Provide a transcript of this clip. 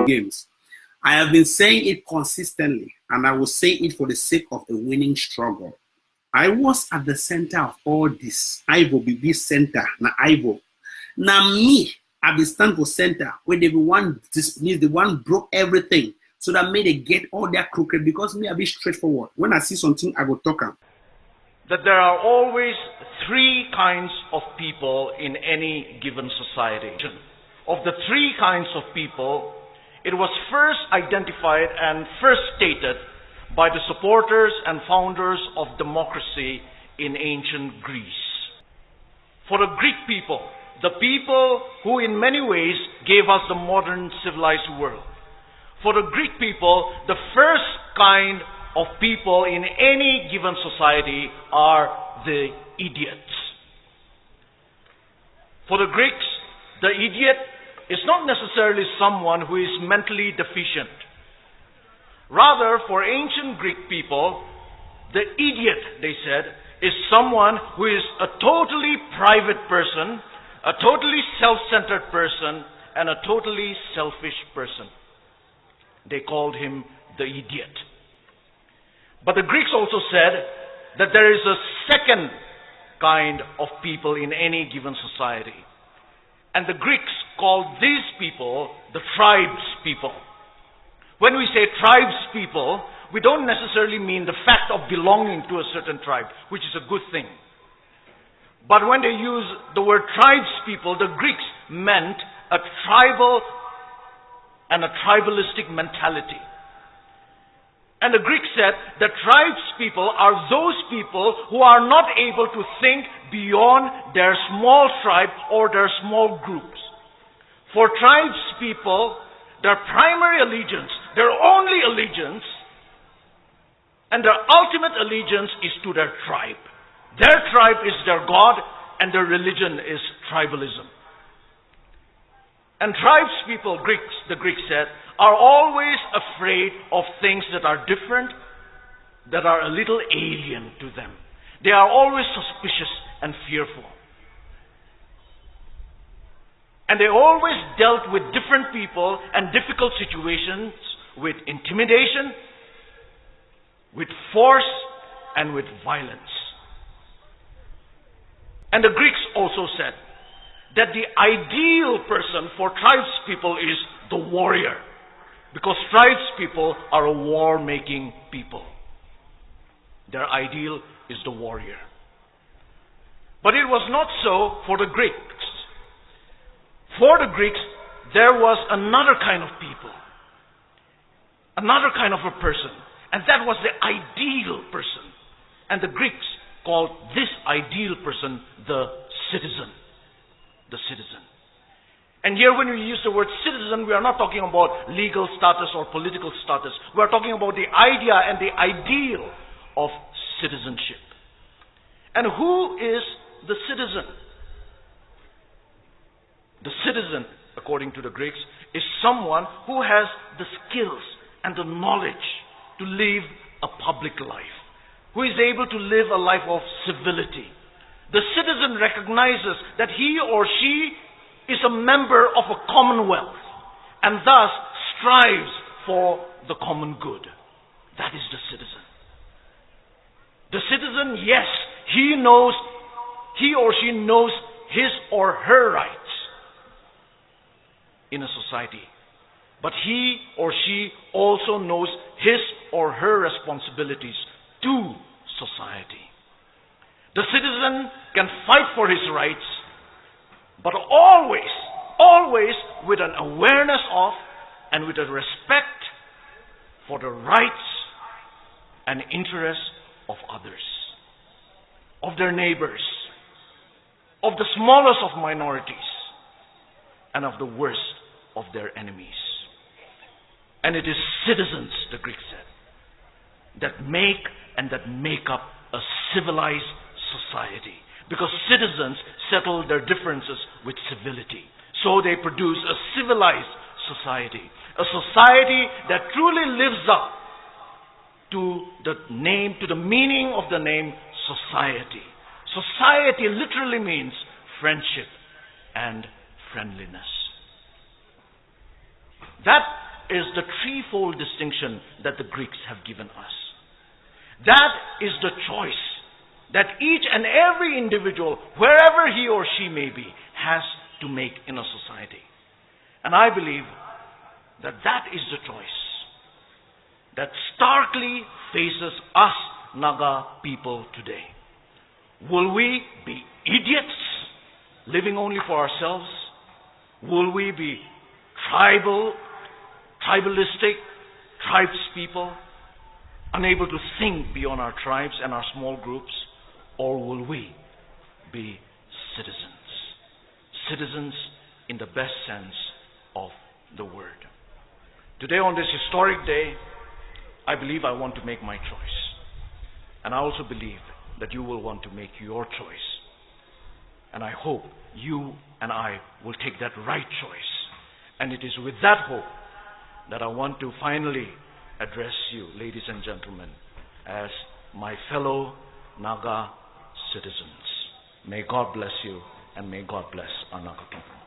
games. I have been saying it consistently, and I will say it for the sake of a winning struggle. I was at the center of all this. I will be this center. Now I will. Now me, I be stand for center where they be one dismiss, the one broke everything. So that made they get all their crooked because me I be straightforward. When I see something, I will talk am. That there are always three kinds of people in any given society. Of the three kinds of people, it was first identified and first stated by the supporters and founders of democracy in ancient Greece. For the Greek people, the people who in many ways gave us the modern civilized world. For the Greek people, the first kind of people in any given society are the idiots. For the Greeks, the idiot is not necessarily someone who is mentally deficient. Rather, for ancient Greek people, the idiot, they said, is someone who is a totally private person, a totally self-centered person, and a totally selfish person. They called him the idiot. But the Greeks also said that there is a second kind of people in any given society. And the Greeks called these people the tribes people. When we say tribes people, we don't necessarily mean the fact of belonging to a certain tribe, which is a good thing. But when they use the word tribes people, the Greeks meant a tribal and a tribalistic mentality. And the Greeks said that tribes people are those people who are not able to think beyond their small tribe or their small groups. For tribes people, their primary allegiance, their only allegiance, and their ultimate allegiance is to their tribe. Their tribe is their God, and their religion is tribalism. And tribes people, the Greeks said, are always afraid of things that are different, that are a little alien to them. They are always suspicious and fearful. And they always dealt with different people and difficult situations with intimidation, with force, and with violence. And the Greeks also said that the ideal person for tribes people is the warrior. Because tribes people are a war-making people. Their ideal is the warrior. But it was not so for the Greeks. For the Greeks, there was another kind of people. Another kind of a person. And that was the ideal person. And the Greeks called this ideal person the citizen. The citizen. And here when we use the word citizen, we are not talking about legal status or political status. We are talking about the idea and the ideal of citizenship. And who is the citizen? The citizen, according to the Greeks, is someone who has the skills and the knowledge to live a public life, who is able to live a life of civility. The citizen recognizes that he or she is a member of a commonwealth and thus strives for the common good. That is the citizen. The citizen, yes, he or she knows his or her rights in a society. But he or she also knows his or her responsibilities to society. The citizen can fight for his rights, but always with an awareness of and with a respect for the rights and interests of others, of their neighbors, of the smallest of minorities, and of the worst of their enemies. And it is citizens, the Greeks said, that make up a civilized society. Because citizens settle their differences with civility. So they produce a civilized society. A society that truly lives up to the meaning of the name society. Society literally means friendship and friendliness. That is the threefold distinction that the Greeks have given us. That is the choice that each and every individual, wherever he or she may be, has to make in a society. And I believe that that is the choice that starkly faces us Naga people today. Will we be idiots, living only for ourselves? Will we be tribalistic, tribespeople, unable to think beyond our tribes and our small groups? Or will we be citizens? Citizens in the best sense of the word. Today, on this historic day, I believe I want to make my choice. And I also believe that you will want to make your choice. And I hope you and I will take that right choice. And it is with that hope that I want to finally address you, ladies and gentlemen, as my fellow Naga citizens. May God bless you, and may God bless our Naga people.